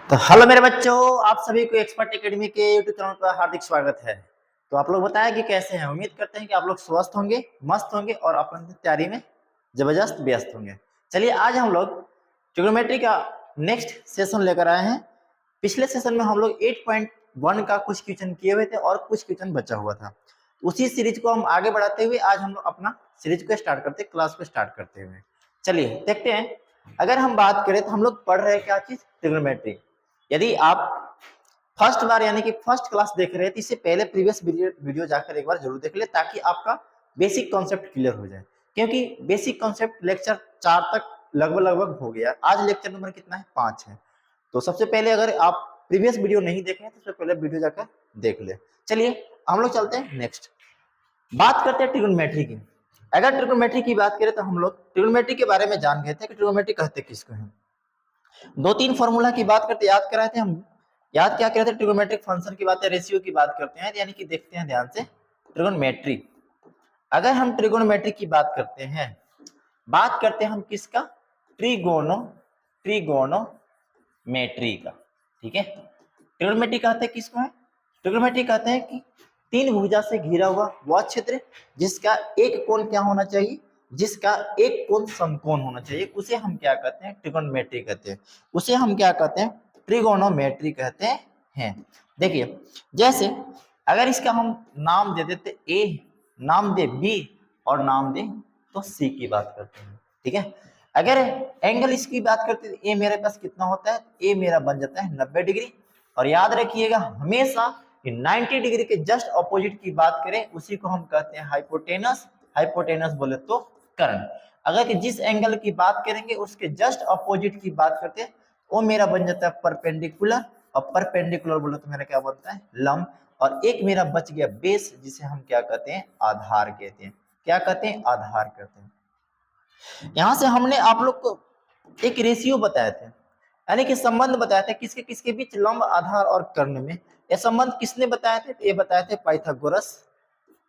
तो हेलो मेरे बच्चों, आप सभी को एक्सपर्ट एकेडमी के यूट्यूब चैनल पर हार्दिक स्वागत है। तो आप लोग बताएं कि कैसे हैं। उम्मीद करते हैं कि आप लोग स्वस्थ होंगे, मस्त होंगे और अपनी तैयारी में जबरदस्त व्यस्त होंगे। चलिए आज हम लोग ट्रिग्नोमेट्री का नेक्स्ट सेशन लेकर आए हैं। पिछले सेशन में हम लोग 8.1 का कुछ क्वेश्चन किए हुए थे और कुछ क्वेश्चन बचा हुआ था। उसी सीरीज को हम आगे बढ़ाते हुए आज हम लोग अपना सीरीज को स्टार्ट करते, क्लास को स्टार्ट करते हुए चलिए देखते हैं। अगर हम बात करें तो हम लोग पढ़ रहे हैं क्या चीज, ट्रिग्नोमेट्री। यदि आप फर्स्ट बार यानी कि फर्स्ट क्लास देख रहे हैं तो इससे पहले प्रीवियस वीडियो जाकर एक बार जरूर देख ले, ताकि आपका बेसिक कॉन्सेप्ट क्लियर हो जाए। क्योंकि बेसिक कॉन्सेप्ट लेक्चर 4 तक लगभग हो गया। आज लेक्चर नंबर कितना है, 5 है। तो सबसे पहले अगर आप प्रीवियस वीडियो नहीं देखे तो सबसे पहले वीडियो जाकर देख ले। चलिए हम लोग चलते हैं नेक्स्ट, बात करते हैं ट्रिग्नोमेट्री की। अगर ट्रिग्नोमेट्री की बात करें तो हम लोग ट्रिग्नोमेट्री के बारे में जान गए थे कि ट्रिग्नोमेट्री कहते किसको हैं। 2-3 फॉर्मूला की बात करते याद कराए थे हम। याद क्या करे थे, ट्रिगोनोमेट्रिक फंक्शन की बात है, रेशियो की बात करते हैं। यानी कि देखते हैं ध्यान से ट्रिगोनोमेट्री। अगर हम ट्रिगोनोमेट्री की बात करते हैं, बात करते हैं हम किसका, ट्रिगोनोमेट्री का। ठीक है, ट्रिगोनोमेट्री कहते हैं किसको है, ट्रिगोनोमेट्री कहते हैं कि 3 भुजा से घिरा हुआ वह क्षेत्र जिसका एक कोण क्या होना चाहिए, जिसका एक कोण समकोण होना चाहिए, उसे हम क्या कहते हैं, ट्रिगोनोमेट्री कहते हैं। उसे हम क्या कहते हैं, ट्रिगोनोमेट्री कहते हैं। देखिए जैसे अगर इसका हम नाम दे देते ए, नाम दे बी और नाम दे तो सी की बात करते हैं। ठीक है, अगर एंगल इसकी बात करते हैं, ए मेरे पास कितना होता है, ए मेरा बन जाता है 90 डिग्री। और याद रखिएगा हमेशा कि 90 डिग्री के जस्ट अपोजिट की बात करें उसी को हम कहते हैं हाइपोटेनस। हाइपोटेनस बोले तो कर्ण। अगर कि जिस एंगल की बात करेंगे उसके जस्ट अपोजिट की बात करते हैं, वो मेरा बन जाता है परपेंडिकुलर। और परपेंडिकुलर बोले तो मेरा क्या बनता है, लंब। और एक मेरा बच गया बेस, जिसे हम क्या कहते हैं, आधार कहते हैं। क्या कहते हैं, आधार कहते हैं। यहां से हमने आप लोग को एक रेशियो बताए थे, यानी कि संबंध बताया था किसके किसके बीच, लंब, आधार और कर्ण में। यह संबंध किसने बताए थे, ये बताए थे पाइथागोरस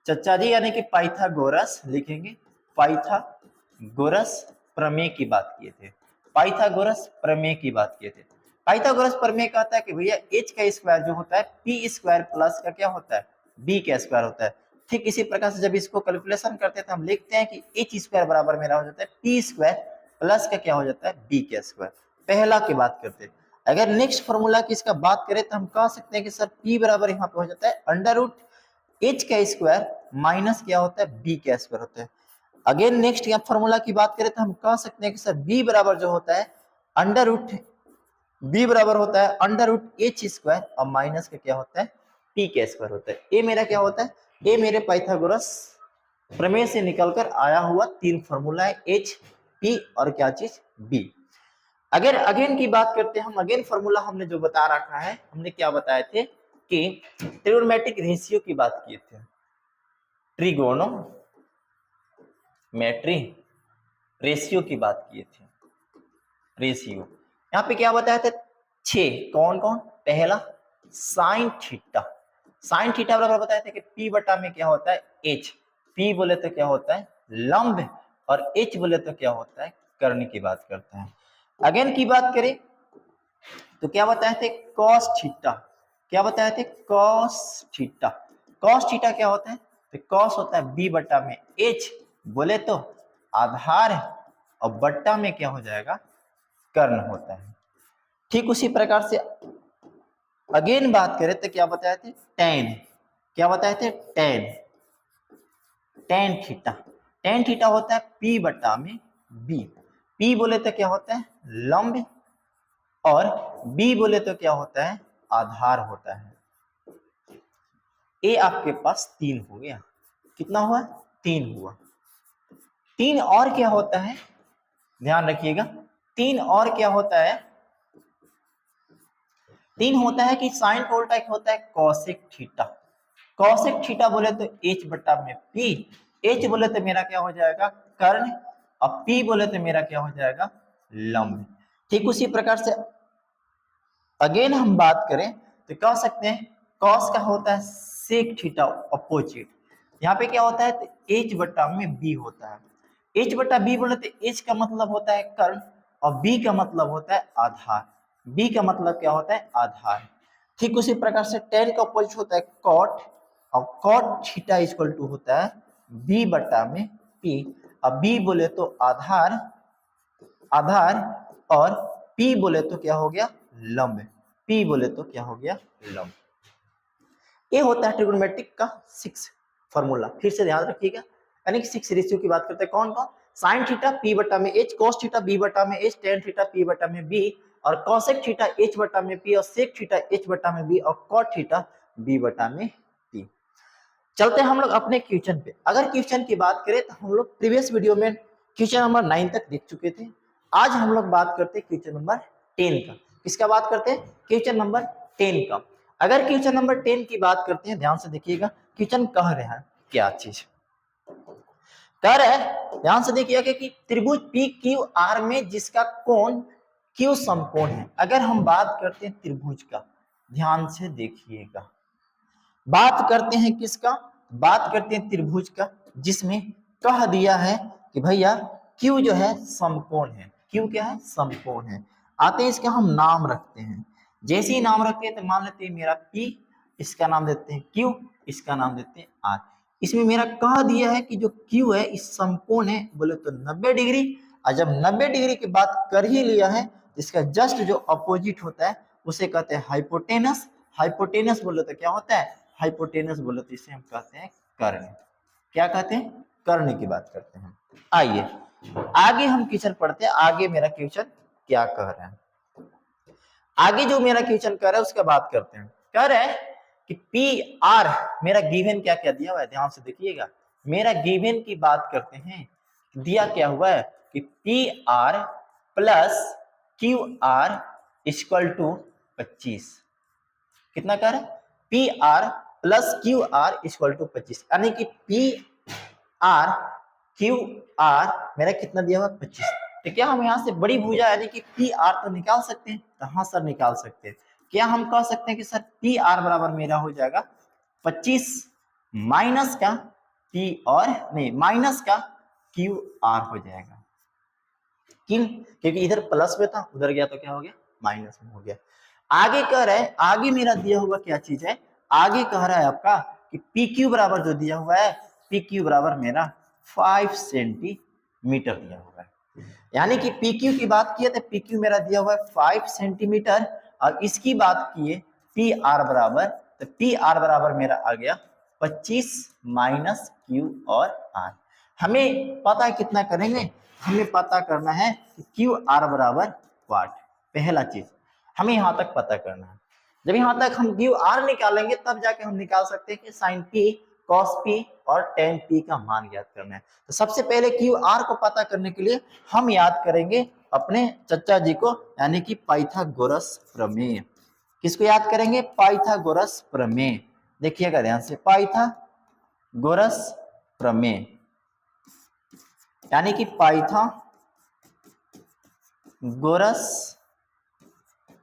चचा जी, यानी कि पाइथागोरस लिखेंगे, पाइथागोरस प्रमेय की बात किए थे। पाइथागोरस प्रमेय की बात किए थे। पाइथागोरस प्रमेय कहता है कि भैया एच का स्क्वायर जो होता है पी स्क्वायर प्लस का क्या होता है, बी का स्क्वायर होता है। ठीक इसी प्रकार से जब इसको कैलकुलेशन करते हैं तो हम लिखते हैं कि एच स्क्वायर बराबर मेरा हो जाता है पी स्क्वायर प्लस का क्या हो जाता है, बी का स्क्वायर। पहला की बात करते हैं। अगर नेक्स्ट फॉर्मूला की इसका बात करें तो हम कह सकते हैं कि सर पी बराबर यहाँ पे हो जाता है अंडर रूट एच का स्क्वायर माइनस क्या होता है, बी का स्क्वायर होता है। अगेन नेक्स्ट फॉर्मूला की बात करें तो हम कह सकते हैं कि सर बी बराबर जो होता है अंडर रूट, बी बराबर होता है अंडर रूट एच स्क्वायर और माइनस का क्या होता है, पी का स्क्वायर होता है। ये मेरा क्या होता है, ये मेरे पाइथागोरस प्रमेय से निकलकर आया हुआ 3 फॉर्मूला है, एच, पी और क्या चीज, बी। अगर अगेन की बात करते हैं हम, अगेन फॉर्मूला हमने जो बता रखा है, हमने क्या बताए थे कि ट्रिगोनोमेट्रिक रेशियो की बात किए थे। ट्रिगोनोमेट्री रेशियो की बात किए थे। रेशियो यहाँ पे क्या बताया था, 6 कौन कौन, पहला साइन थीटा। साइन थीटा बराबर बताया था कि पी बटा में क्या होता है, एच। पी बोले तो क्या होता है, लंब, और एच बोले तो क्या होता है, कर्ण की बात करता है। अगेन की बात करें तो क्या बताए थे, कॉस थीटा। क्या बताए थे, कॉस थीटा। कॉस थीटा क्या होता है, तो कॉस होता है बी बटा में एच बोले तो आधार है, और बट्टा में क्या हो जाएगा, कर्ण होता है। ठीक उसी प्रकार से अगेन बात करें तो क्या बताए थे, टेन। क्या बताए थे, ten, tan theta. Tan theta होता है पी बटा में बी। पी बोले तो क्या होता है, लंब, और बी बोले तो क्या होता है, आधार होता है। ए आपके पास 3 हो गया, कितना हुआ, 3 हुआ। 3 और क्या होता है, ध्यान रखिएगा, 3 और क्या होता है, 3 होता है कि साइन का उल्टा एक होता है कॉसेक थीटा। कॉसेक थीटा बोले तो एच बटा में पी, एच बोले तो मेरा क्या हो जाएगा, कर्ण, और पी बोले तो मेरा क्या हो जाएगा, लंब। ठीक उसी प्रकार से अगेन हम बात करें तो कह सकते हैं कॉस का होता है सेक थीटा अपोजिट। यहाँ पे क्या होता है, तो एच बटा में बी होता है। एच बटा बी बोले तो एच का मतलब होता है कर्ण और बी का मतलब होता है आधार। बी का मतलब क्या होता है, आधार। ठीक उसी प्रकार से tan का अपोजिट होता है cot, और cot थीटा इक्वल टू होता है b बटा में p। अब b बोले तो आधार, आधार, और p बोले तो क्या हो गया, लंब। p बोले तो क्या हो गया, लंब। ये होता है ट्रिग्नोमेट्रिक का 6 फॉर्मूला। फिर से ध्यान रखिएगा, यानी कि 6 रेशियो की बात करते हैं। कौन कौन, साइन थीटा p बटा में h, cos थीटा b बटा में h, tan थीटा p बटा में b, और cosec थीटा h बटा में p, और sec थीटा h बटा में b, और cot थीटा b बटा में p। चलते हैं हम लोग अपने क्वेश्चन पे। अगर क्वेश्चन की बात करें तो हम लोग प्रीवियस वीडियो में क्वेश्चन नंबर 9 तक देख चुके थे। आज हम लोग बात करते हैं क्वेश्चन नंबर 10 का। किसका बात करते हैं, क्वेश्चन नंबर 10 का। अगर क्वेश्चन नंबर 10 की बात करते हैं, ध्यान से देखिएगा क्वेश्चन कह रहे हैं क्या चीज कह रहे हैं, ध्यान से देखिएगा कि त्रिभुज पी क्यू आर में जिसका कोण क्यू समकोण है। अगर हम बात करते हैं त्रिभुज का, ध्यान से देखिएगा, बात करते हैं किसका, बात करते हैं त्रिभुज का, जिसमें कह दिया है कि भैया क्यू जो है समकोण है। क्यू क्या है, समकोण है। आते हैं इसका हम नाम रखते हैं, जैसे ही नाम रखते हैं तो मान लेते हैं मेरा P, इसका नाम देते हैं Q, इसका नाम देते हैं R। इसमें मेरा कह दिया है कि जो Q है इस समकोण है बोले तो 90 डिग्री, और जब 90 डिग्री की बात कर ही लिया है, इसका जस्ट जो अपोजिट होता है उसे कहते हैं हाइपोटेनस। हाइपोटेनस बोले तो क्या होता है, हाइपोटेनस बोले तो इसे हम कहते हैं कर्ण। क्या कहते हैं, कर्ण की बात करते हैं। आइए आगे हम क्वेश्चन पढ़ते हैं, आगे मेरा क्वेश्चन क्या कह रहा है। आगे जो मेरा क्वेश्चन कर रहा है उसका बात करते हैं। कह रहा है कि पी आर, मेरा गिवन क्या क्या दिया हुआ है, ध्यान से देखिएगा। मेरा गिवन की बात करते हैं, दिया क्या हुआ है कि P R plus Q R equal to 25। कितना कर, P R plus Q R equal to 25, यानी कि पी आर क्यू आर मेरा कितना दिया हुआ 25। तो क्या हम यहाँ से बड़ी भुजा यानी कि पी आर तो निकाल सकते हैं, तो हाँ सर निकाल सकते हैं। क्या हम कह सकते हैं कि सर पी आर बराबर मेरा हो जाएगा 25 माइनस का पी और नहीं माइनस का क्यू आर हो जाएगा। क्यों, क्योंकि इधर प्लस में था, उधर गया तो क्या हो गया, माइनस में हो गया। आगे कह रहा है, आगे मेरा दिया हुआ क्या चीज है, आगे कह रहा है आपका कि पी क्यू बराबर जो दिया हुआ है, पी क्यू बराबर मेरा 5 सेंटीमीटर दिया हुआ है। यानी कि पी क्यू की बात किए तो पी क्यू मेरा दिया हुआ है 5 सेंटीमीटर, और इसकी बात किए पी आर बराबर, तो पी आर बराबर मेरा आ गया 25 माइनस क्यू और आर। हमें पता है कितना करेंगे, हमें पता करना है कि क्यू आर बराबर वाट। पहला चीज हमें यहां तक पता करना है। जब यहां तक हम क्यू आर निकालेंगे तब जाके हम निकाल सकते हैं कि साइन पी, कॉस पी और टेन पी का मान ज्ञात करना है। तो सबसे पहले क्यू आर को पता करने के लिए हम याद करेंगे अपने चचा जी को, यानी कि पाइथागोरस प्रमेय। किसको याद करेंगे, पाइथागोरस प्रमेय। देखिएगा ध्यान से, पाइथागोरस प्रमेय यानी कि पाइथागोरस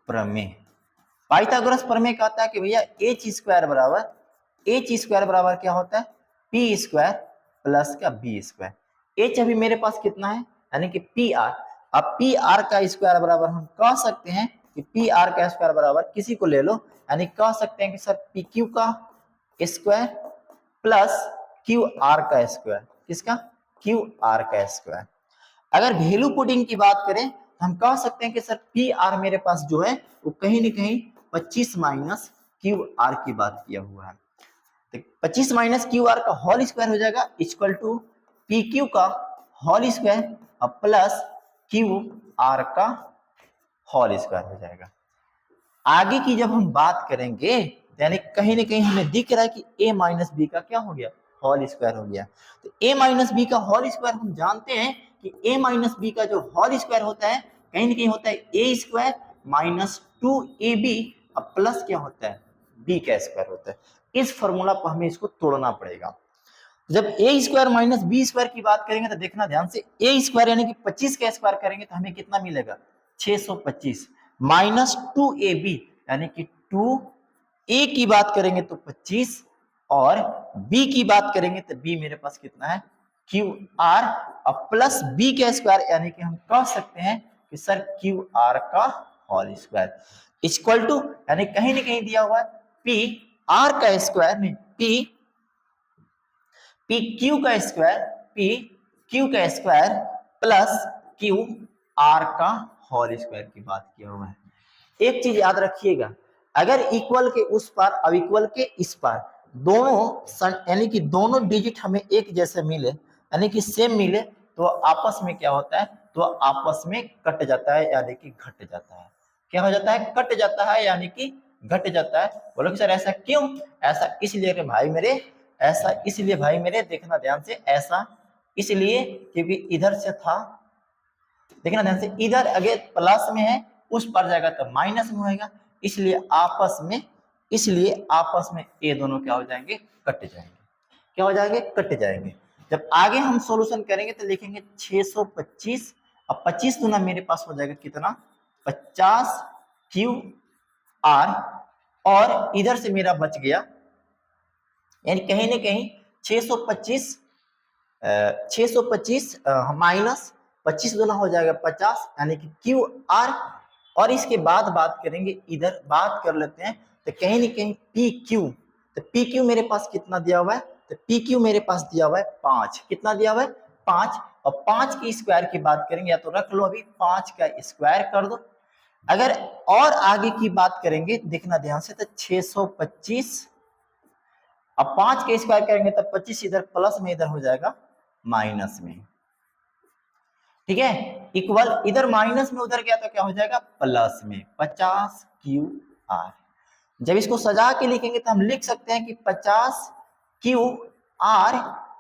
प्रमेय। पाइथागोरस प्रमेय कहता है कि भैया एच स्क्वायर बराबर क्या होता है, पी स्क्वायर प्लस का बी स्क्वायर। एच अभी मेरे पास कितना है, यानी कि पी आर। अब पी आर का स्क्वायर बराबर हम कह सकते हैं कि पी आर का स्क्वायर बराबर किसी को ले लो, यानी कह सकते हैं कि सर पी क्यू का स्क्वायर प्लस क्यू आर का स्क्वायर। किसका, क्यू आर का स्क्वायर। अगर वैल्यू पुटिंग की बात करें तो हम कह सकते हैं कि सर पी आर मेरे पास जो है वो कहीं ना कहीं 25 माइनस क्यू आर की बात किया हुआ है। तो 25 माइनस क्यू आर का होल स्क्वायर हो जाएगा इक्वल टू पी क्यू का होल स्क्वायर और प्लस क्यू आर का होल स्क्वायर हो जाएगा। आगे की जब हम बात करेंगे यानी कहीं ना कहीं हमें दिख रहा है कि a माइनस बी का क्या हो गया, होल स्क्वायर हो गया। तो a माइनस बी का होल स्क्वायर हम जानते हैं कि a माइनस बी का जो होल स्क्वायर होता है कहीं ना कहीं होता है a स्क्वायर माइनस 2ab और प्लस क्या होता है, b का स्क्वायर होता है। इस फॉर्मूला पर हमें इसको तोड़ना पड़ेगा। जब a square minus B square की बात करेंगे तो देखना ध्यान से, a स्क्वायर यानी कि 25 का स्क्वायर करेंगे तो हमें कितना मिलेगा, 625 माइनस 2ab यानी कि 2a की बात करेंगे तो 25 और b की बात करेंगे तो b मेरे पास कितना है, क्यू आर और प्लस b का स्क्वायर यानी कि हम कह सकते हैं कि सर क्यू आर का होल स्क्वायर इक्वल टू, यानी कहीं ना कहीं दिया हुआ है पी आर का स्क्वायर में पी क्यू का स्क्वायर, पी क्यू का स्क्वायर प्लस क्यू आर का होल स्क्वायर की बात किया हुआ है। एक चीज याद रखिएगा, अगर इक्वल के उस पार अब इक्वल के इस पार दोनों यानी कि दोनों डिजिट हमें एक जैसे मिले, यानी कि सेम मिले, तो आपस में क्या होता है, तो आपस में कट जाता है यानी कि घट जाता है। क्या हो जाता है, कट जाता है यानी कि घट जाता है। बोलो सर ऐसा क्यों? ऐसा इसलिए कि भाई मेरे, ऐसा इसलिए भाई मेरे, देखना ध्यान से, ऐसा इसलिए क्योंकि इधर से था, देखना ध्यान से, इधर अगर प्लस में है उस पर जाएगा तो माइनस में होएगा, इसलिए आपस में ये दोनों क्या हो जाएंगे, कट जाएंगे। क्या हो जाएंगे, कट जाएंगे। जब आगे हम सॉल्यूशन करेंगे तो लिखेंगे 625, अब 25 गुना मेरे पास हो जाएगा कितना, 50 क्यू आर, और इधर से मेरा बच गया, यानी कहीं ना कहीं 625 माइनस 25 गुना हो जाएगा 50, यानी कि क्यू आर, और इसके बाद बात करेंगे, इधर बात कर लेते हैं, तो कहीं ना कहीं पी क्यू, तो पी क्यू मेरे पास कितना दिया हुआ है, तो पी क्यू मेरे पास दिया हुआ है 5, कितना दिया हुआ है 5, और 5 की स्क्वायर की बात करेंगे, या तो रख लो अभी 5 का स्क्वायर कर दो। अगर और आगे की बात करेंगे, देखना ध्यान से, तो 625, अब 5 के स्क्वायर करेंगे तब 25 इधर प्लस में, इधर हो जाएगा माइनस में, ठीक है, इक्वल, इधर माइनस में उधर गया तो क्या हो जाएगा प्लस में, 50 क्यू आर। जब इसको सजा के लिखेंगे तो हम लिख सकते हैं कि 50 क्यू आर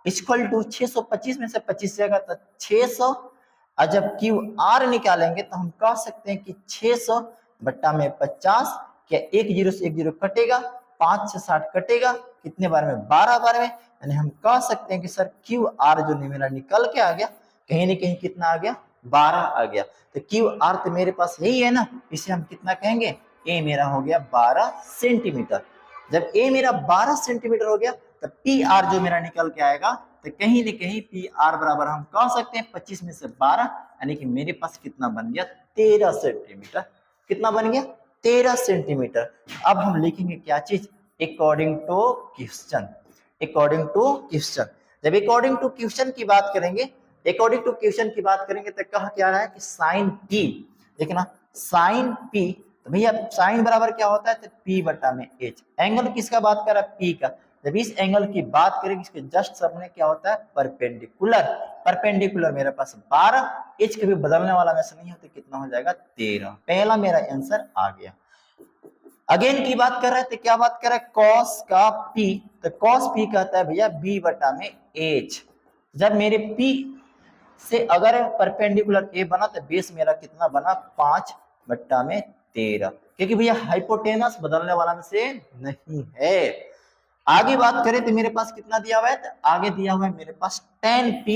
इक्वल टू 625 में से 25 जाएगा तो 600, और जब क्यू आर निकालेंगे तो हम कह सकते हैं कि 600 बट्टा में 50, क्या एक जीरो से एक जीरो कटेगा, 5 से 60 कटेगा, कितने बार में, 12 बार में, यानी हम कह सकते हैं कि सर क्यू आर जो मेरा निकल के आ गया, कहीं ना कहीं कितना आ गया, 12 आ गया। तो क्यू आर तो मेरे पास यही है ना, इसे हम कितना कहेंगे, ए मेरा हो गया 12 सेंटीमीटर। जब ए मेरा 12 सेंटीमीटर हो गया तो पी आर जो मेरा निकल के आएगा, तो कहीं ना कहीं पी आर बराबर हम कह सकते हैं 25 में से 12, यानी कि मेरे पास कितना बन गया, 13 सेंटीमीटर। कितना बन गया, 13 सेंटीमीटर। अब हम लिखेंगे क्या चीज, according to question, according to question. जब अकॉर्डिंग टू क्वेश्चन की बात करेंगे, अकॉर्डिंग टू क्वेश्चन की बात करेंगे तो कहा क्या रहा है कि साइन पी, देखना साइन पी, तो भैया साइन बराबर क्या होता है, तो पी बटा में एच। एंगल किसका बात कर रहा है, पी का। जब इस एंगल की बात करेंगे, इसके जस्ट सामने क्या होता है, परपेंडिकुलर। परपेंडिकुलर मेरे पास 12, एच कभी बदलने वाला में से नहीं होता, कितना हो जाएगा 13। पहला मेरा आंसर आ गया। अगेन की बात कर रहे थे, क्या बात कर रहे हैं, कॉस का पी, तो कॉस पी कहता है भैया बी बटा में एच। जब मेरे पी से अगर परपेंडिकुलर ए बना तो बेस मेरा कितना बना, 5 बट्टा में 13, क्योंकि भैया हाइपोटेनस बदलने वाला में से नहीं है। आगे बात करें तो मेरे पास कितना दिया हुआ है, तो आगे दिया हुआ है मेरे पास tan p,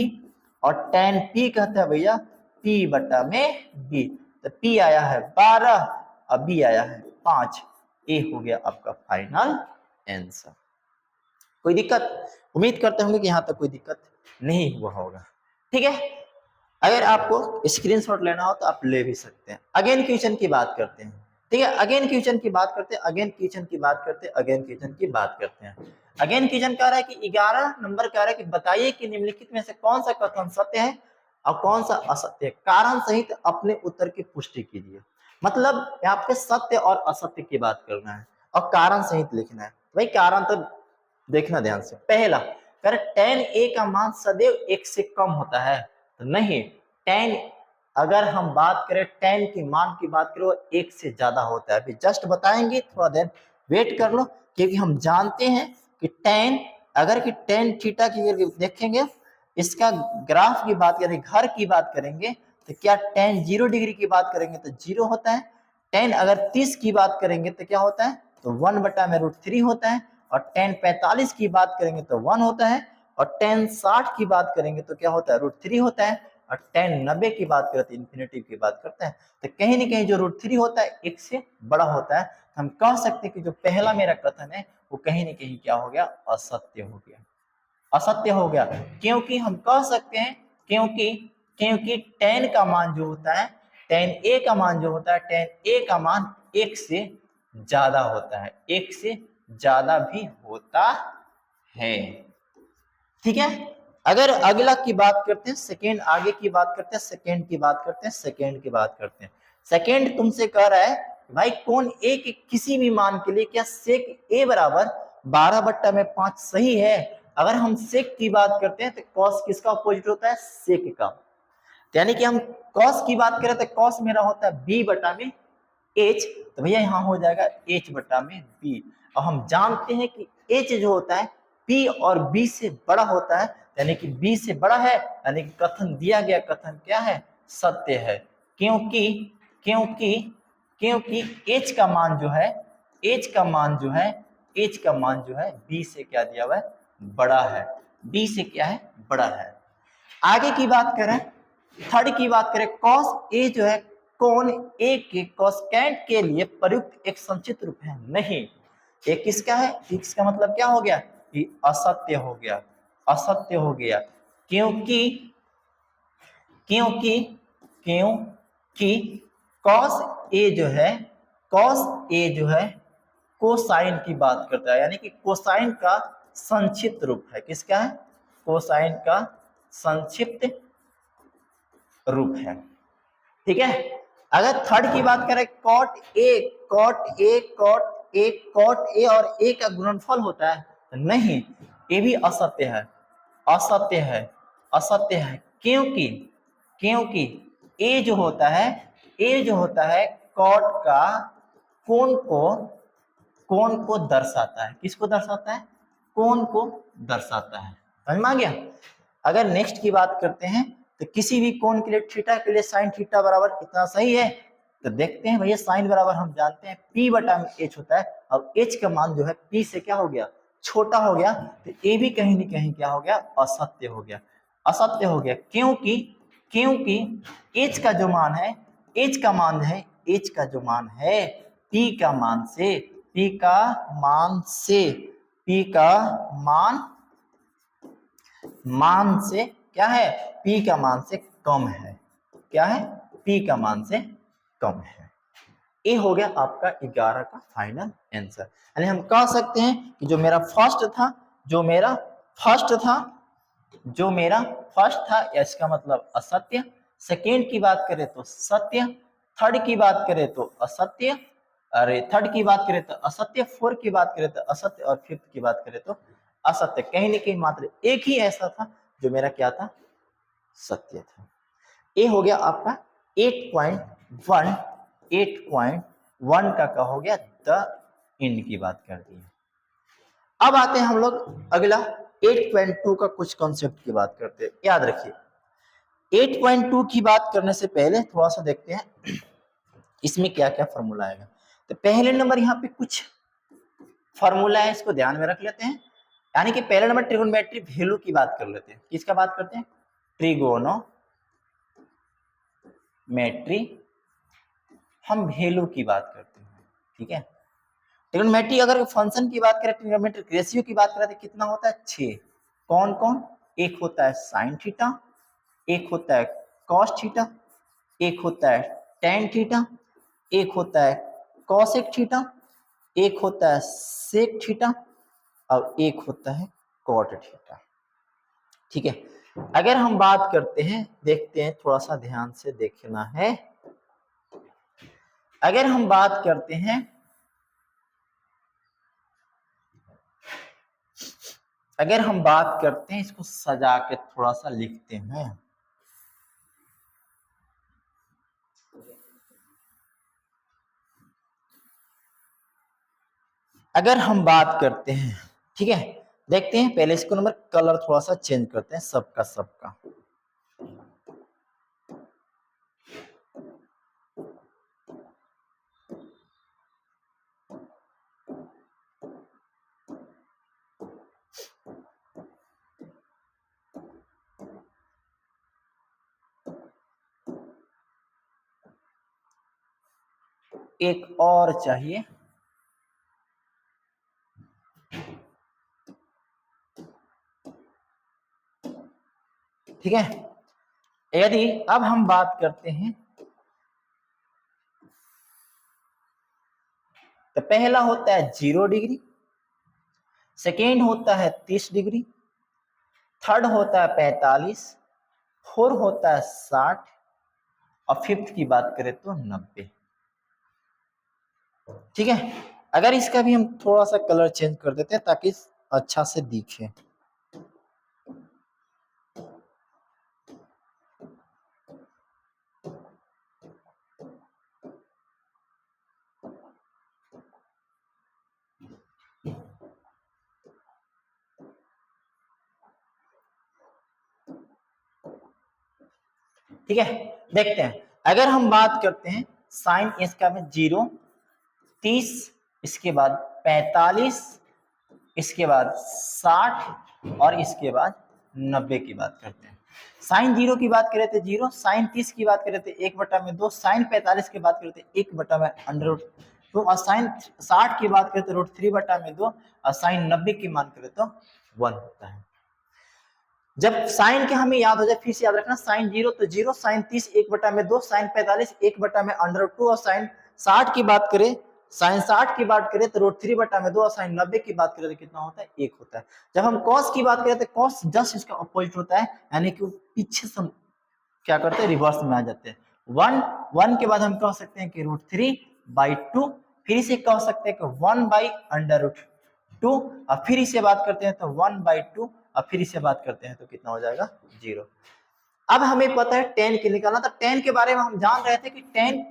और tan p कहता है भैया p बटा में b, तो p आया है 12 और b आया है 5, ए हो गया आपका फाइनल आंसर। कोई दिक्कत, उम्मीद करते होंगे कि यहाँ तक कोई दिक्कत नहीं हुआ होगा, ठीक है। अगर आपको स्क्रीनशॉट लेना हो तो आप ले भी सकते हैं। अगेन क्वेश्चन की बात करते हैं, ठीक है, अगेन क्वेश्चन की बात करते हैं, अगेन क्वेश्चन की बात करते हैं, अगेन क्वेश्चन की बात करते हैं। अगेन क्वेश्चन कह रहा है कि 11 नंबर कह रहा है कि बताइए कि निम्नलिखित में से कौन सा कथन सत्य है और कौन सा असत्य है, कारण सहित अपने उत्तर की पुष्टि कीजिए। मतलब यहाँ पे सत्य और असत्य की बात करना है और कारण सहित लिखना है। भाई कारण तो देखना ध्यान से, पहला कर tan a का मान सदैव 1 से कम होता है, तो नहीं, tan अगर हम बात करें tan की मान की बात करो 1 से ज्यादा होता है। अभी जस्ट बताएंगे, थोड़ा देर वेट कर लो, क्योंकि हम जानते हैं कि tan अगर कि tan थीटा की देखेंगे, इसका ग्राफ की बात करें, घर की बात करेंगे तो क्या tan 0 डिग्री की बात करेंगे तो 0 होता है, tan अगर 30 की बात करेंगे तो क्या होता है, तो 1 बटा में √3 होता है, और tan 45 की बात करेंगे तो 1 होता है, और tan 60 की बात करेंगे तो क्या होता है, √3 होता है, और tan 90 की बात करते हैं, इन्फिनिटी की बात करते हैं, तो कहीं ना कहीं जो √3 होता है 1 से बड़ा होता है। हम कह सकते हैं कि जो पहला मेरा कथन है वो कहीं ना कहीं क्या हो गया, असत्य हो गया, असत्य हो गया। क्योंकि हम कह सकते हैं, क्योंकि tan का मान जो होता है tan a का मान जो होता है, tan a का मान 1 से ज्यादा होता है, 1 से ज्यादा भी होता है। ठीक है, अगर अगला की बात करते हैं सेकेंड, आगे की बात करते हैं सेकेंड की बात करते हैं, सेकेंड की बात करते हैं। सेकेंड तुमसे कह रहा है भाई कोण ए के किसी भी मान के लिए क्या सेक ए बराबर 12/5 सही है। अगर हम सेक की बात करते हैं तो कॉस किसका अपोजिट होता है, सेक का। यानी कि हम कॉस की बात करें तो कॉस मेरा होता है b बटा में h, तो भैया यहाँ हो जाएगा h बटा में b। और हम जानते हैं कि h जो होता है p और b से बड़ा होता है, यानी कि b से बड़ा है, यानी कि कथन दिया गया कथन क्या है, सत्य है। क्योंकि क्योंकि क्योंकि h का मान जो है, h का मान जो है, h का मान जो है b से क्या दिया हुआ है, बड़ा है, b से क्या है, बड़ा है। आगे की बात करें, थर्ड की बात करें, कॉस ए जो है कोण ए के कोसेकेंट के लिए प्रयुक्त एक संचित रूप है, नहीं। ये किसका है, इसका मतलब क्या हो गया कि असत्य हो गया, असत्य हो गया। क्योंकि क्योंकि क्योंकि कॉस ए जो है, कॉस ए जो है कोसाइन की बात करता है, यानी कि कोसाइन का संक्षिप्त रूप है। किसका है, कोसाइन का संक्षिप्त रूप है। ठीक है, अगर थर्ड की बात करें, cot A, cot A, cot A, cot A और ए का गुणनफल होता है, नहीं, ये भी असत्य है, असत्य है, असत्य है। क्योंकि क्योंकि ए जो होता है, ए जो होता है कॉट का कोण को दर्शाता है। किसको दर्शाता है, कोण को दर्शाता है। समझ में आ गया। अगर नेक्स्ट की बात करते हैं तो किसी भी कोण के लिए थीटा के लिए साइन थीटा बराबर इतना सही है, तो देखते हैं भैया साइन बराबर हम जानते हैं p बटा में h होता है, अब h का मान जो है p से क्या हो गया, छोटा हो गया, तो a भी कहीं न कहीं क्या हो गया, असत्य हो गया, असत्य हो गया। क्योंकि क्योंकि h का जो मान है, h का मान है, h का जो मान है p का मान से, p का मान से, p का मान से क्या है, p का मान से कम है। क्या है, p का मान से कम है। ये हो गया आपका 11 का फाइनल आंसर। यानी हम कह सकते हैं कि जो मेरा फर्स्ट था, जो मेरा फर्स्ट था, जो मेरा फर्स्ट था, इसका मतलब असत्य। सेकेंड की बात करें तो सत्य, थर्ड की बात करें तो असत्य, अरे थर्ड की बात करें तो असत्य, फोर्थ की बात करें तो असत्य, और फिफ्थ की बात करें तो असत्य। कहीं न कहीं मात्र एक ही ऐसा था जो मेरा क्या था, सत्य था। ये हो गया आपका 8.1, 8.1 का हो गया द एंड की बात कर दी। अब आते हैं हम लोग अगला 8.2 का कुछ कॉन्सेप्ट की बात करते हैं। याद रखिए 8.2 की बात करने से पहले थोड़ा सा देखते हैं इसमें क्या क्या फॉर्मूला आएगा। तो पहले नंबर यहाँ पे कुछ फॉर्मूला है, इसको ध्यान में रख लेते हैं। यानी कि पहले नंबर ट्रिगोनोमेट्री वैल्यू की बात कर लेते हैं। किसका बात करते हैं, ट्रिगोनोमेट्री हम वैल्यू की बात करते हैं। ठीक है, ट्रिगोनोमेट्री अगर फंक्शन की बात करें, ट्रिगोनोमेट्रिक रेशियो की बात करें तो कितना होता है, 6। कौन कौन, एक होता है साइन थीटा, एक होता है कॉस थीटा, एक होता है टेन थीटा, एक होता है कॉसेक थीटा, एक होता है सेक थीटा, और एक होता है कॉट थीटा। ठीक है, अगर हम बात करते हैं, देखते हैं, थोड़ा सा ध्यान से देखना है। अगर हम बात करते हैं, अगर हम बात करते हैं, इसको सजा के थोड़ा सा लिखते हैं। अगर हम बात करते हैं, ठीक है, देखते हैं पहले इसको नंबर कलर थोड़ा सा चेंज करते हैं सबका सबका। एक और चाहिए, ठीक है। यदि अब हम बात करते हैं तो पहला होता है 0 डिग्री, सेकेंड होता है 30 डिग्री, थर्ड होता है 45, फोर्थ होता है 60 और फिफ्थ की बात करें तो 90। ठीक है, अगर इसका भी हम थोड़ा सा कलर चेंज कर देते हैं ताकि अच्छा से दिखे। ठीक है, देखते हैं। अगर हम बात करते हैं साइन इसका में 0, 30, इसके बाद 45, इसके बाद 60 और इसके बाद 90 की बात करते हैं। साइन 0 की बात करें तो 0, साइन 30 की बात करें तो 1/2, साइन 45 की बात करें तो 1/√2 और साइन 60 की बात करें तो √3/2 और साइन 90 की मान करें तो 1 होता है। जब साइन के हमें याद हो जाए, फिर से याद रखना, साइन 0 तो 0, साइन 30 1/2, साइन 45 1/√2 और साइन 60 की बात करें, साइन 60 की बात करें तो √3/2 और साइन 90 की बात करें तो कितना होता है, 1 होता है। जब हम cos की बात करें तो cos जस्ट इसका अपोजिट होता है, यानी कि पीछे से क्या करते हैं, रिवर्स में आ जाते हैं। 1 के बाद हम कह सकते हैं कि √3/2, फिर इसे कह सकते हैं कि 1/√2 और फिर इसे बात करते हैं तो 1/2 और फिर इसे बात करते हैं तो कितना हो जाएगा, 0। अब हमें पता है tan की निकालना, तो tan के बारे में हम जान रहे थे कि tan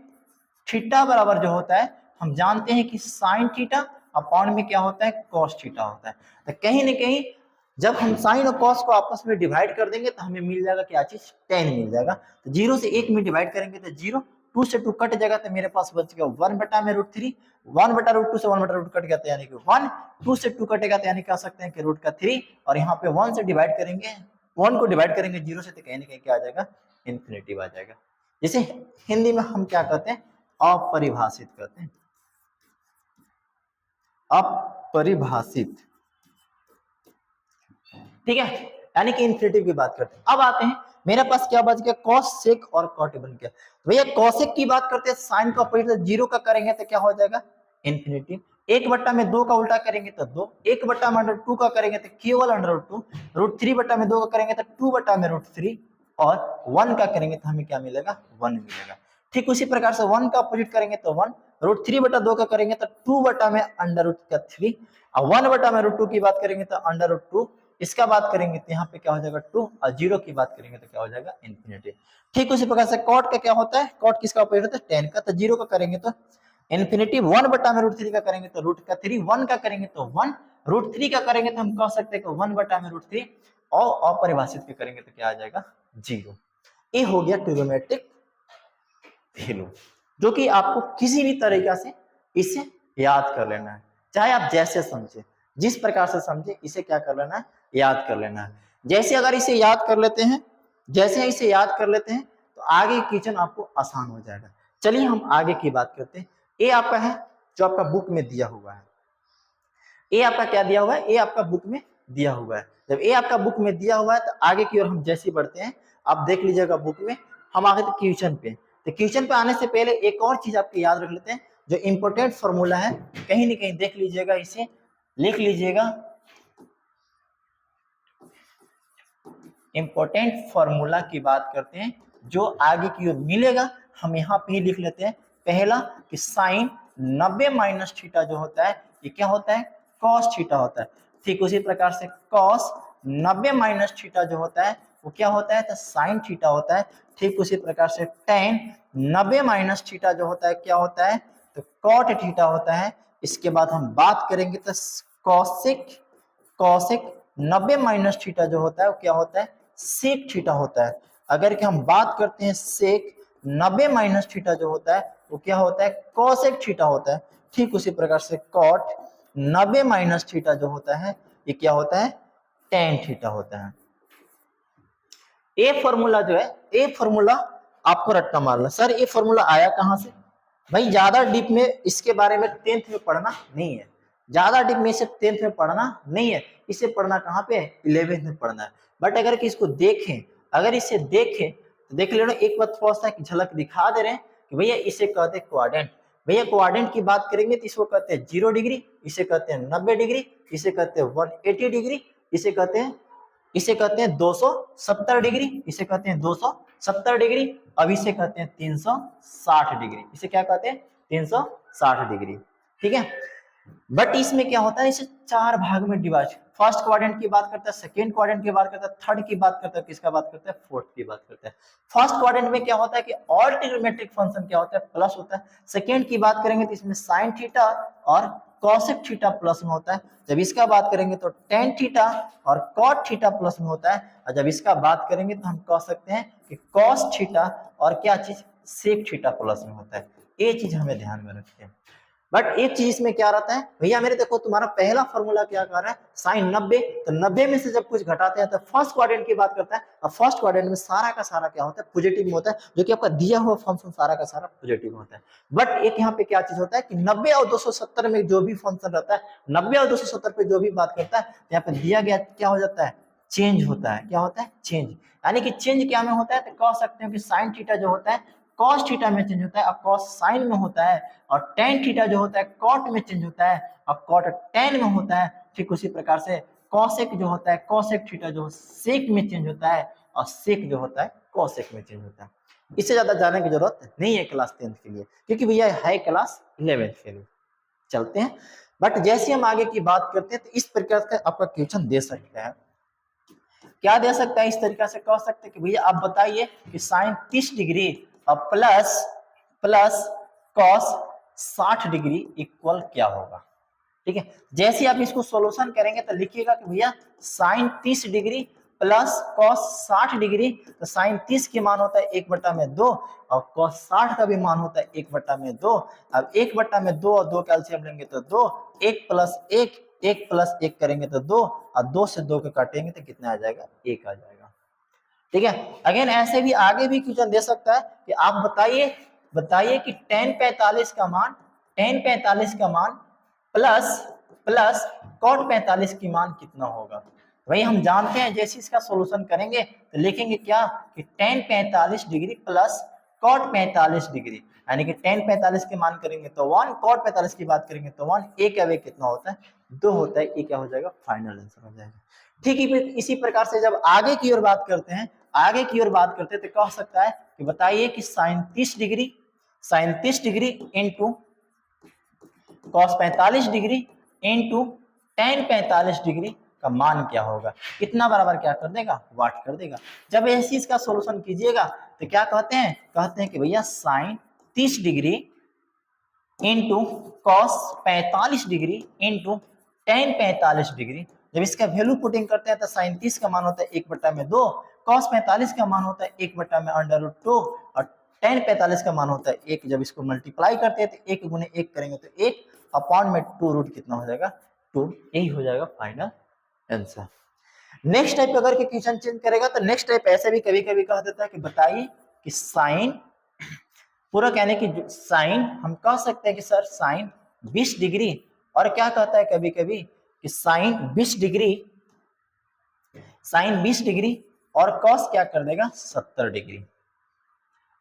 थीटा बराबर जो होता है, हम जानते हैं कि साइन थीटा अपॉन में क्या होता है, कॉस थीटा होता है। तो कहीं ना कहीं जब हम साइन और कॉस को आपस में डिवाइड कर देंगे तो हमें मिल जाएगा क्या चीज, tan मिल जाएगा। तो 0 से 1 में डिवाइड करेंगे तो 0, 2 से 2 कट जाएगा तो मेरे पास बच गया 1/√3, 1/√2 से 1/√2 कट गया तो यानी कि 1, 2 से 2 कटेगा तो यानी कह सकते हैं कि √3 और यहाँ पे 1 से डिवाइड करेंगे, 1 को डिवाइड करेंगे 0 से तो कहीं ना कहीं क्या आ जाएगा, इन्फिनिटी आ जाएगा। जैसे हिंदी में हम क्या कहते हैं, अपरिभाषित कहते हैं, अपरिभाषित। ठीक है, यानी कि इन्फिनिटी की बात करते हैं। अब आते हैं, मेरे पास क्या बच गया, cos sec और cot बन गया। भैया cosec की बात करते हैं, साइन का अपोजिट 0 का करेंगे तो क्या हो जाएगा, इन्फिनिटी। 1/2 का उल्टा करेंगे तो 2, 1/√2 का करेंगे तो केवल √2, √3/2 का करेंगे तो 2/√3 और 1 का करेंगे तो हमें क्या मिलेगा, 1 मिलेगा। ठीक उसी प्रकार से 1 का अपोजिट करेंगे तो 1, √3/2 का करेंगे तो 2/√3 और 1/√2 की बात करेंगे तो √2, इसका बात करेंगे तो यहाँ पे क्या हो जाएगा 2 और 0 की बात करेंगे तो क्या हो जाएगा, इन्फिनिटी। ठीक उसी प्रकार से कॉट का क्या होता है, कॉट किसका अपोजिट होता है, tan का। तो 0 का करेंगे तो इन्फिनिटी, 1/√3 का करेंगे तो √3, 1 का करेंगे तो 1, √3 का करेंगे तो हम कह सकते हैं कि 1/√3 और अपरिभाषित के करेंगे तो क्या आ जाएगा, 0। ये हो गया ट्रिग्नोमेट्रिक वैल्यू, जो कि आपको किसी भी तरीका से इसे याद कर लेना है, चाहे आप जैसे समझे, जिस प्रकार से समझे, इसे क्या कर लेना है, याद कर लेना है। जैसे अगर इसे याद कर लेते हैं, जैसे इसे याद कर लेते हैं तो आगे क्वेश्चन आपको आसान हो जाएगा। चलिए हम आगे की बात करते हैं। ये आपका है जो आपका बुक में दिया हुआ है, ये आपका क्या दिया हुआ है, ये आपका बुक में दिया हुआ है। जब ये आपका बुक में दिया हुआ है तो आगे की ओर हम जैसे बढ़ते हैं, आप देख लीजिएगा बुक में, हम आगे तो क्वेश्चन पे। तो क्वेश्चन पे आने से पहले एक और चीज आपको याद रख लेते हैं, जो इंपोर्टेंट फॉर्मूला है, कहीं ना कहीं देख लीजिएगा, इसे लिख लीजिएगा। इंपोर्टेंट फॉर्मूला की बात करते हैं, जो आगे की ओर मिलेगा, हम यहाँ पे ही लिख लेते हैं। पहला कि साइन 90 माइनस थीटा जो होता है, ये क्या होता है, कॉस थीटा होता है। ठीक उसी प्रकार से कॉस 90 माइनस थीटा जो होता है वो क्या होता है, तो साइन थीटा होता है। ठीक उसी प्रकार से tan 90 माइनस थीटा जो होता है क्या होता है, तो कॉट थीटा होता है। इसके बाद हम बात करेंगे तो कॉसेक, कॉसेक 90 माइनस थीटा जो होता है वो क्या होता है, सेक थीटा होता है। अगर कि हम बात करते हैं सेक 90 माइनस थीटा जो होता है वो क्या होता है, कॉसेक थीटा होता है। ठीक उसी प्रकार से कॉट 90 माइनस थीटा जो होता है ये क्या होता है, tan थीटा होता है। ये फॉर्मूला जो है, ये फॉर्मूला आपको रट्टा मारना, सर ये फॉर्मूला आया कहां से, भाई ज्यादा डीप में इसके बारे में 10th में पढ़ना नहीं है, ज्यादा डीप में इसे 10th में पढ़ना नहीं है, इसे पढ़ना कहां पे, 11th में पढ़ना है। बट अगर कि इसको देखें, अगर इसे देखें तो देख लेना, एक बार थोड़ा सा झलक दिखा दे रहे हैं कि भैया इसे कहते हैं क्वाड्रेंट। भैया कोऑर्डिनेट की बात करेंगे तो इसको कहते हैं 0 डिग्री, इसे कहते हैं 90 डिग्री, इसे कहते हैं 180 डिग्री, इसे कहते हैं 270 डिग्री, इसे कहते हैं 270 डिग्री, अब इसे कहते हैं 360 डिग्री। इसे क्या कहते हैं? 360 डिग्री। ठीक है, बट इसमें क्या होता है, इसे 4 भाग में डिवाइड, फर्स्ट क्वाड्रेंट की बात करता है, सेकंड क्वाड्रेंट की बात करता है, थर्ड की बात करता है, किसका बात करता है? फोर्थ की बात करता है। फर्स्ट क्वाड्रेंट में क्या होता है कि ऑल ट्रिग्नोमेट्रिक फंक्शन क्या होता है? प्लस होता है। सेकंड की बात करेंगे तो इसमें साइन थीटा और कॉसेक थीटा प्लस में होता है। जब इसका बात करेंगे तो टेन थीटा और कॉट थीटा प्लस में होता है। और जब इसका बात करेंगे तो हम कह सकते हैं कि कॉस थीटा और क्या चीज? सेक थीटा प्लस में होता है। ये चीज हमें ध्यान में रखते हैं। बट एक चीज इसमें क्या रहता है भैया, मेरे देखो तुम्हारा पहला फॉर्मूला क्या कर रहा है? साइन 90, तो 90 में से जब कुछ घटाते हैं तो फर्स्ट क्वाड्रेंट की बात करता है, और फर्स्ट क्वाड्रेंट में सारा का सारा क्या होता है? पॉजिटिव में होता है, जो कि आपका दिया हुआ फंक्शन सारा का सारा पॉजिटिव में होता है। बट एक यहाँ पे क्या चीज होता है कि 90 और 270 में जो भी फंक्शन रहता है, 90 और 270 पे जो भी बात करता है, यहाँ पे दिया गया क्या हो जाता है? चेंज होता है। क्या होता है? चेंज। यानी कि चेंज क्या में होता है? तो कह सकते हो कि साइन थीटा जो होता है कॉस थीटा में चेंज होता है, और कॉस साइन में होता है, और टेन थीटा जो होता है कॉट में चेंज होता है, और कॉट टेन में होता है। ठीक उसी प्रकार से कॉसेक जो होता है, कॉसेक थीटा जो सेक में चेंज होता है, और सेक जो होता है कॉसेक में चेंज होता है। इससे ज्यादा जानने की जरूरत नहीं है क्लास 10th के लिए, क्योंकि भैया है क्लास 11th के लिए। चलते हैं, बट जैसे हम आगे की बात करते हैं तो इस प्रकार का आपका क्वेश्चन दे सकता है। क्या दे सकता है? इस तरीका से कह सकते हैं कि भैया आप बताइए कि साइन 30 डिग्री और plus plus cos 60 degree equal क्या होगा। ठीक है, जैसे आप इसको सॉल्यूशन करेंगे तो लिखिएगा कि भैया sine 30 degree plus cos 60 degree, तो साइन 30 के मान होता है 1/2 और कॉस 60 का भी मान होता है 1/2। अब 1/2 और 2 कैल्सियम लेंगे तो 2, 1 प्लस 1, 1 प्लस 1 करेंगे तो 2, और 2 से 2 को काटेंगे तो कितना आ जाएगा? 1 आ जाएगा। ठीक है, अगेन ऐसे भी आगे भी क्वेश्चन दे सकता है कि आप बताइए कि tan 45 का मान प्लस प्लस cot 45 की मान कितना होगा। वही हम जानते हैं, जैसे इसका सॉल्यूशन करेंगे तो लिखेंगे क्या कि tan 45 degree plus cot 45 degree, यानी कि tan 45 के मान करेंगे तो 1, cot 45 की बात करेंगे तो 1, एक का वे कितना होता है? 2 होता है। ये क्या हो जाएगा? फाइनल आंसर हो जाएगा। ठीक है, इसी प्रकार से जब आगे की ओर बात करते हैं तो कह सकता है कि बताइए कि sine 30 degree into cos 45 degree into tan 45 degree का मान क्या होगा। कितना बराबर क्या कर देगा? वाट कर देगा। जब ऐसी इसका सॉल्यूशन कीजिएगा तो क्या कहते हैं कि भैया sine 30 degree into cos 45 degree into tan 45 degree. जब इसका वैल्यू पुटिंग करते हैं तो साइन 30 का मान होता है 1/2, कॉस 45 का मान होता है 1/√2, और टेन 45 का मान होता है 1। जब इसको मल्टीप्लाई करते हैं तो 1 गुने 1 करेंगे तो 1 अपॉन में 2 रूट कितना हो जाएगा? 2। यही हो जाएगा फाइनल आंसर। नेक्स्ट टाइप अगर के क्वेश्चन चेंज करेगा तो नेक्स्ट टाइप ऐसे भी कभी कभी कह देता है कि बताइए कि साइन पूरा कहने की साइन, हम कह सकते हैं कि सर साइन 20 डिग्री, और क्या कहता है कभी कभी कि साइन 20 डिग्री और कॉस क्या कर देगा? 70 डिग्री।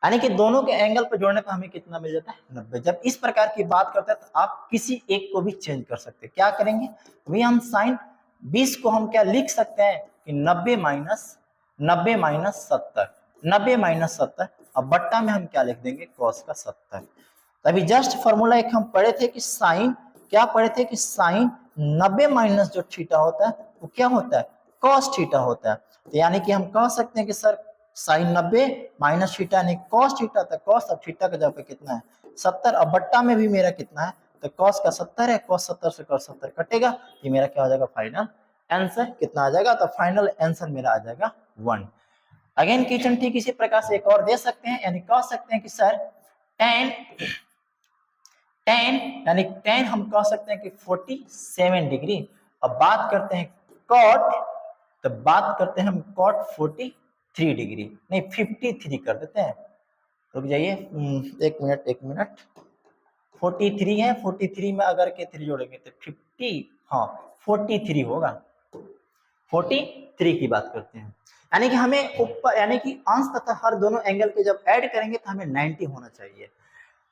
यानी कि दोनों के एंगल पर जोड़ने पर हमें कितना मिल जाता है? 90। जब इस प्रकार की बात करते हैं तो आप किसी एक को भी चेंज कर सकते हैं। क्या करेंगे भैया? हम साइन 20 को हम क्या लिख सकते हैं कि 90 माइनस 70, अब बट्टा में हम क्या लिख देंगे? कॉस का 70। तभी जस्ट फॉर्मूला एक हम पढ़े थे कि साइन 90 माइनस जो थीटा होता है वो क्या होता है? कॉस थीटा होता है। तो यानी कि हम कह सकते हैं कि सर साइन 90 माइनस थीटा यानी कॉस थीटा, तो कॉस और थीटा का जगह पे कितना है? 70। अब बट्टा में भी मेरा कितना है? तो कॉस का 70 है, कॉस 70 से कॉस 70 कटेगा, ये मेरा क्या हो जाएगा? फाइनल आंसर कितना आ जाएगा? तो फाइनल आंसर मेरा आ जाएगा 1। अगेन क्वेश्चन ठीक इसी प्रकार से एक और दे सकते हैं, यानी कह सकते हैं कि सर tan यानी हम कह सकते हैं कि 47 डिग्री। अब बात करते हैं cot, तो बात करते हैं हम cot 43 डिग्री, नहीं 53 कर देते हैं। रुक जाइए एक मिनट 43 है, 43 में अगर के 3 जोड़ेंगे तो 50, हाँ 43 होगा। 43 की बात करते हैं, यानी कि हमें ऊपर यानी कि अंश तथा हर दोनों एंगल के जब ऐड करेंगे तो हमें 90 होना चाहिए।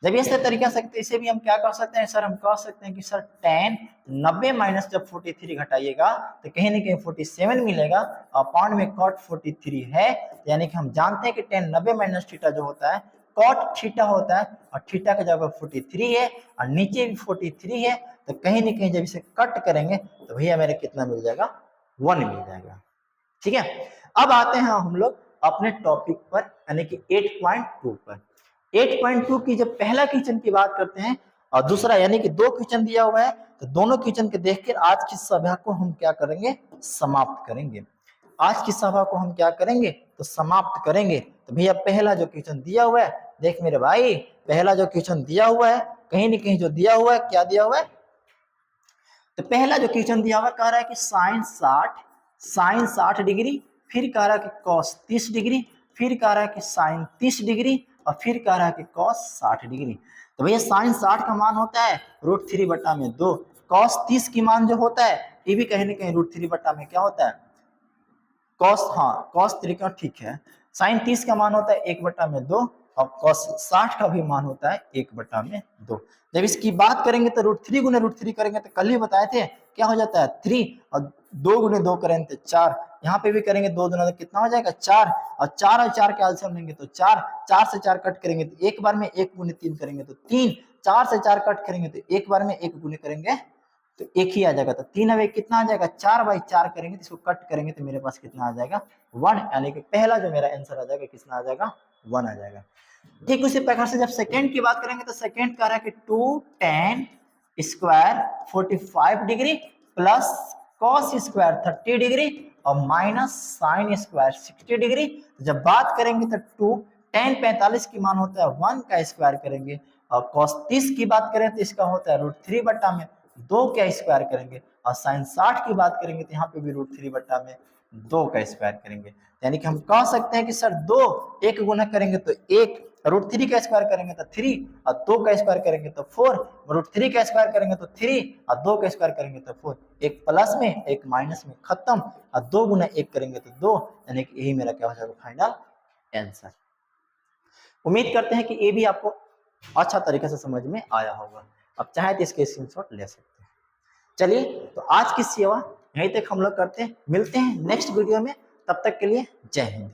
जब इस तरीका से इसे भी हम क्या कर सकते हैं सर, हम कह सकते हैं कि सर tan 90 माइनस जब 43 घटाइएगा तो कहीं ना कहीं 47 मिलेगा और पाउंड में cot 43 है, यानी कि हम जानते हैं कि tan 90 माइनस थीटा जो होता है cot थीटा होता है और थीटा की जगह 43 है और नीचे भी 43 है, तो कहीं ना कहीं जब इसे कट करेंगे तो भैया मेरे कितना मिल जाएगा, 1 मिल जाएगा। ठीक है, अब आते हैं हम लोग अपने टॉपिक पर यानी कि 8.2 पर। 8.2 की जब पहला क्वेश्चन की बात करते हैं और दूसरा यानी कि 2 क्वेश्चन दिया हुआ है, तो दोनों क्वेश्चन के देखकर आज की सभा को हम क्या करेंगे, समाप्त करेंगे। आज की सभा को हम क्या करेंगे, तो समाप्त करेंगे। तो भैया पहला जो क्वेश्चन दिया हुआ है, देख मेरे भाई, पहला जो क्वेश्चन दिया हुआ है, कहीं ना कहीं जो दिया हुआ है, क्या दिया हुआ है, तो पहला जो क्वेश्चन दिया हुआ कह रहा है कि साइन 60 डिग्री, फिर कह रहा है कि कॉस 30 डिग्री, फिर कह रहा है कि साइन 30 डिग्री और फिर कह रहा है कि कॉस 60 डिग्री। तो भैया साइन 60 का मान होता है √3/2, कॉस 30 की मान जो होता है ये भी कहीं ना कहीं √3 में क्या होता है, कॉस, हाँ कॉस 3 का ठीक है, साइन 30 का मान होता है 1/2 और कॉस 60 का भी मान होता है 1/2। जब इसकी बात करेंगे तो √3 गुने √3 करेंगे तो कल ही बताए थे क्या हो जाता है 3, और 2 गुने 2 करेंगे तो 4, यहाँ पे भी करेंगे 2 दूना तो कितना हो जाएगा 4, और 4 और 4 के एलसीएम लेंगे तो 4, 4 से 4 कट करेंगे तो एक बार में 1 गुने 3 करेंगे तो 3, 4 से 4 कट करेंगे तो एक बार में 1 गुने करेंगे तो 1 ही आ जाएगा। तो 3 अब 1 कितना आ जाएगा, 4/4 करेंगे तो इसको कट करेंगे तो मेरे पास कितना आ जाएगा 1, यानी कि पहला जो मेरा आंसर आ जाएगा कितना आ जाएगा 1 आ जाएगा। ठीक उसी प्रकार से जब सेकंड की बात करेंगे तो सेकंड कह रहा है कि 2 tan square 45 degree plus cos square 30 degree और माइनस साइन स्क्वायर 60 डिग्री। जब बात करेंगे तो 2 tan 45 की मान होता है 1 का स्क्वायर करेंगे और cos 30 की बात करें तो इसका होता है √3 में 2 का स्क्वायर करेंगे और साइन 60 की बात करेंगे तो यहाँ पे भी √3 में 2 का स्क्वायर करेंगे। यानी कि हम कह सकते हैं कि सर 2 1 गुना करेंगे तो 1, √3 का स्क्वायर करेंगे तो 3 और 2 का स्क्वायर करेंगे तो 4, √3 का स्क्वायर करेंगे तो 3 और 2 का स्क्वायर करेंगे तो 4, एक प्लस में एक माइनस में खत्म और 2 गुना 1 करेंगे तो 2, यानी कि यही मेरा क्या हो जाएगा फाइनल आंसर। उम्मीद करते हैं कि ये भी आपको अच्छा तरीके से समझ में आया होगा। अब चाहे तो इसके स्क्रीनशॉट ले सकते हैं। चलिए तो आज की सेवा यहीं तक हम लोग करते हैं, मिलते हैं नेक्स्ट वीडियो में, तब तक के लिए जय हिंद।